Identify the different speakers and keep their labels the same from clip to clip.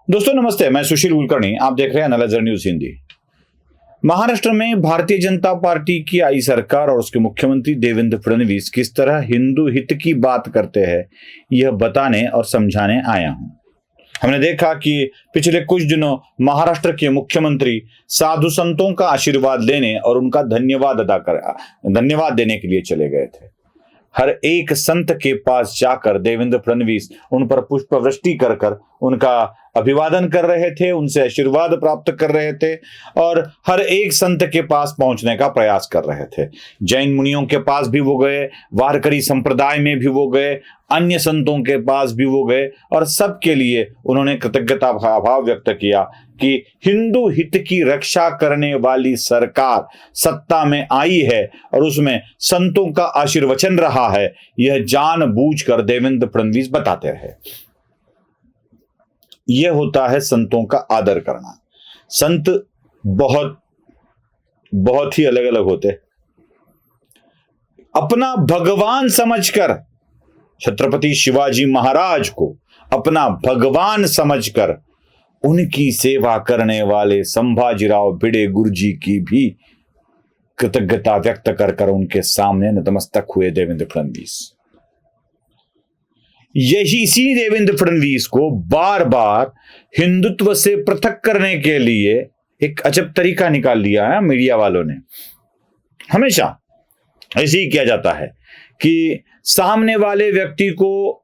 Speaker 1: दोस्तों नमस्ते, मैं सुशील कुलकर्णी, आप देख रहे हैं एनालाइजर न्यूज हिंदी। महाराष्ट्र में भारतीय जनता पार्टी की आई सरकार और उसके मुख्यमंत्री देवेंद्र फडणवीस किस तरह हिंदू हित की बात करते हैं, यह बताने और समझाने आया हूं। हमने देखा कि पिछले कुछ दिनों महाराष्ट्र के मुख्यमंत्री साधु संतों का आशीर्वाद लेने और उनका धन्यवाद देने के लिए चले गए थे। हर एक संत के पास जाकर देवेंद्र फडणवीस उन पर पुष्प वृष्टि कर कर उनका अभिवादन कर रहे थे, उनसे आशीर्वाद प्राप्त कर रहे थे और हर एक संत के पास पहुंचने का प्रयास कर रहे थे। जैन मुनियों के पास भी वो गए, वारकरी संप्रदाय में भी वो गए, अन्य संतों के पास भी वो गए और सबके लिए उन्होंने कृतज्ञता भाव व्यक्त किया कि हिंदू हित की रक्षा करने वाली सरकार सत्ता में आई है और उसमें संतों का आशीर्वचन रहा है, यह जानबूझकर देवेंद्र फडणवीस बताते रहे। यह होता है संतों का आदर करना। संत बहुत ही अलग अलग होते हैं। अपना भगवान समझकर छत्रपति शिवाजी महाराज को अपना भगवान समझकर उनकी सेवा करने वाले संभाजीराव भिड़े गुरुजी की भी कृतज्ञता व्यक्त कर उनके सामने नतमस्तक हुए देवेंद्र फडणवीस। इसी देवेंद्र फडणवीस को बार बार हिंदुत्व से पृथक करने के लिए एक अजब तरीका निकाल लिया है मीडिया वालों ने। हमेशा ऐसे ही किया जाता है कि सामने वाले व्यक्ति को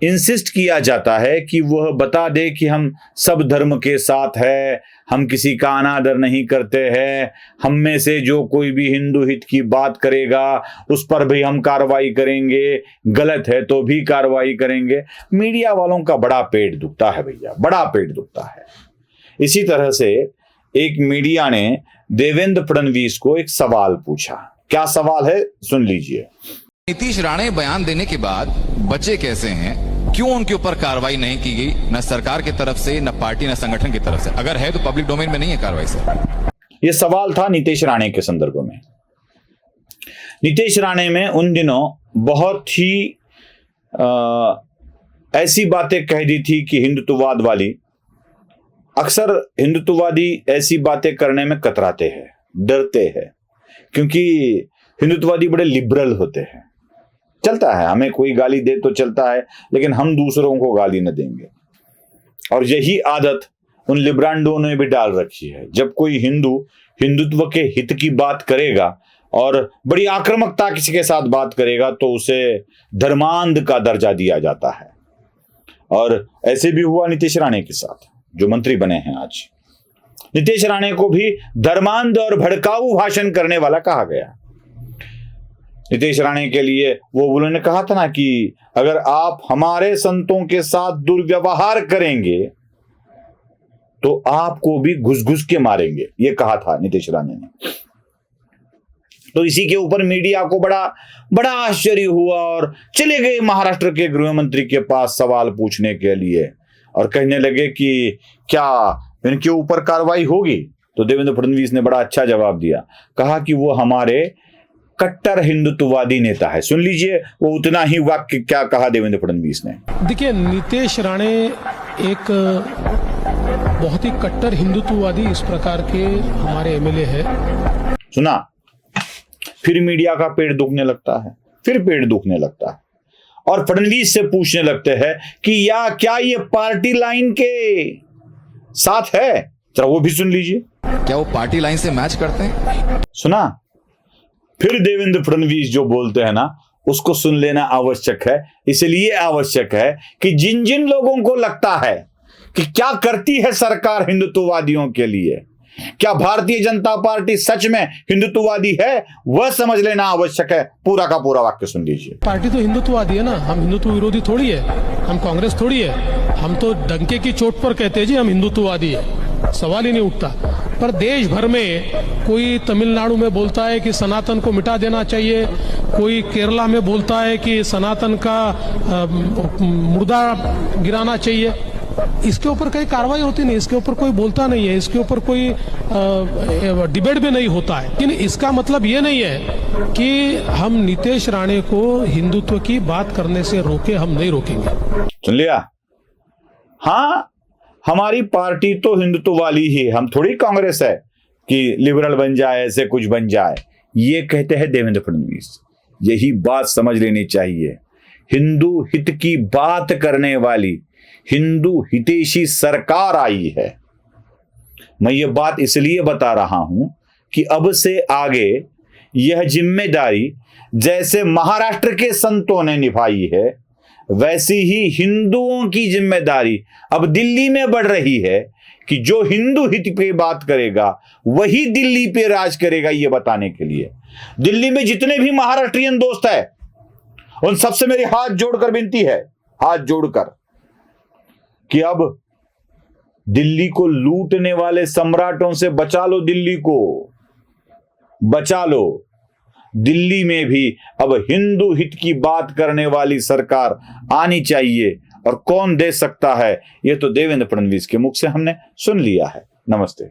Speaker 1: इंसिस्ट किया जाता है कि वह बता दे कि हम सब धर्म के साथ है, हम किसी का अनादर नहीं करते हैं, हम में से जो कोई भी हिंदू हित की बात करेगा उस पर भी हम कार्रवाई करेंगे, गलत है तो भी कार्रवाई करेंगे। मीडिया वालों का बड़ा पेट दुखता है भैया, बड़ा पेट दुखता है। इसी तरह से एक मीडिया ने देवेंद्र फडणवीस को एक सवाल पूछा। क्या सवाल है, सुन लीजिए।
Speaker 2: नीतीश राणे बयान देने के बाद बचे कैसे हैं? क्यों उनके ऊपर कार्रवाई नहीं की गई, न सरकार की तरफ से, न पार्टी, न संगठन की तरफ से? अगर है तो पब्लिक डोमेन में नहीं है कार्रवाई सर।
Speaker 1: यह सवाल था नीतीश राणे के संदर्भ में। नीतीश राणे में उन दिनों बहुत ही ऐसी बातें कह दी थी कि हिंदुत्ववाद वाली, अक्सर हिंदुत्ववादी ऐसी बातें करने में कतराते हैं, डरते हैं, क्योंकि हिंदुत्ववादी बड़े लिबरल होते हैं। चलता है, हमें कोई गाली दे तो चलता है, लेकिन हम दूसरों को गाली न देंगे। और यही आदत उन लिब्रांडों ने भी डाल रखी है। जब कोई हिंदुत्व के हित की बात करेगा और बड़ी आक्रामकता किसी के साथ बात करेगा तो उसे धर्मांध का दर्जा दिया जाता है। और ऐसे भी हुआ नीतीश राणे के साथ, जो मंत्री बने हैं आज। नीतीश राणे को भी धर्मांध और भड़काऊ भाषण करने वाला कहा गया। नीतीश राणे के लिए वो उन्होंने कहा था ना कि अगर आप हमारे संतों के साथ दुर्व्यवहार करेंगे तो आपको भी घुस घुस के मारेंगे, ये कहा था नीतीश राणे ने। तो इसी के ऊपर मीडिया को बड़ा आश्चर्य हुआ और चले गए महाराष्ट्र के गृह मंत्री के पास सवाल पूछने के लिए और कहने लगे कि क्या इनके ऊपर कार्रवाई होगी। तो देवेंद्र फडणवीस ने बड़ा अच्छा जवाब दिया, कहा कि वो हमारे कट्टर हिंदुत्ववादी नेता है। सुन लीजिए वो उतना ही वाक्य क्या कहा देवेंद्र फडणवीस ने।
Speaker 3: देखिए, नीतीश राणे एक बहुत ही कट्टर हिंदुत्ववादी इस प्रकार के हमारे एमएलए है।
Speaker 1: सुना, फिर मीडिया का पेट दुखने लगता है, फिर पेट दुखने लगता है और फडणवीस से पूछने लगते हैं कि क्या ये पार्टी लाइन के साथ है। जरा वो भी सुन लीजिए।
Speaker 2: क्या वो पार्टी लाइन से मैच करते हैं?
Speaker 1: सुना, फिर देवेंद्र फडणवीस जो बोलते हैं ना, उसको सुन लेना आवश्यक है। इसलिए आवश्यक है कि जिन जिन लोगों को लगता है कि क्या करती है सरकार हिंदुत्ववादियों के लिए, क्या भारतीय जनता पार्टी सच में हिंदुत्ववादी है, वह समझ लेना आवश्यक है। पूरा का पूरा वाक्य सुन लीजिए।
Speaker 3: पार्टी तो हिंदुत्ववादी है ना, हम हिंदुत्व विरोधी थोड़ी है, हम कांग्रेस थोड़ी है। हम तो डंके की चोट पर कहते हैं जी हम हिंदुत्ववादी है, सवाल ही नहीं उठता। पर देश भर में कोई तमिलनाडु में बोलता है कि सनातन को मिटा देना चाहिए, कोई केरला में बोलता है कि सनातन का मुर्दा गिराना चाहिए। इसके ऊपर कहीं कार्रवाई होती नहीं, इसके ऊपर कोई बोलता नहीं है, इसके ऊपर कोई डिबेट भी नहीं होता है। लेकिन इसका मतलब ये नहीं है कि हम नीतीश राणे को हिंदुत्व की बात करने से रोके, हम नहीं रोकेंगे।
Speaker 1: सुन लिया? हाँ, हमारी पार्टी तो हिंदुत्व वाली ही है, हम थोड़ी कांग्रेस है कि लिबरल बन जाए, ऐसे कुछ बन जाए, ये कहते हैं देवेंद्र फडणवीस। यही बात समझ लेनी चाहिए। हिंदू हित की बात करने वाली हिंदू हितैषी सरकार आई है। मैं ये बात इसलिए बता रहा हूं कि अब से आगे यह जिम्मेदारी जैसे महाराष्ट्र के संतों ने निभाई है, वैसी ही हिंदुओं की जिम्मेदारी अब दिल्ली में बढ़ रही है कि जो हिंदू हित पे बात करेगा वही दिल्ली पे राज करेगा, ये बताने के लिए। दिल्ली में जितने भी महाराष्ट्रियन दोस्त है उन सबसे मेरी हाथ जोड़कर विनती है, हाथ जोड़कर, कि अब दिल्ली को लूटने वाले सम्राटों से बचा लो, दिल्ली को बचा लो। दिल्ली में भी अब हिंदू हित की बात करने वाली सरकार आनी चाहिए, और कौन दे सकता है ये तो देवेंद्र फडणवीस के मुख से हमने सुन लिया है। नमस्ते।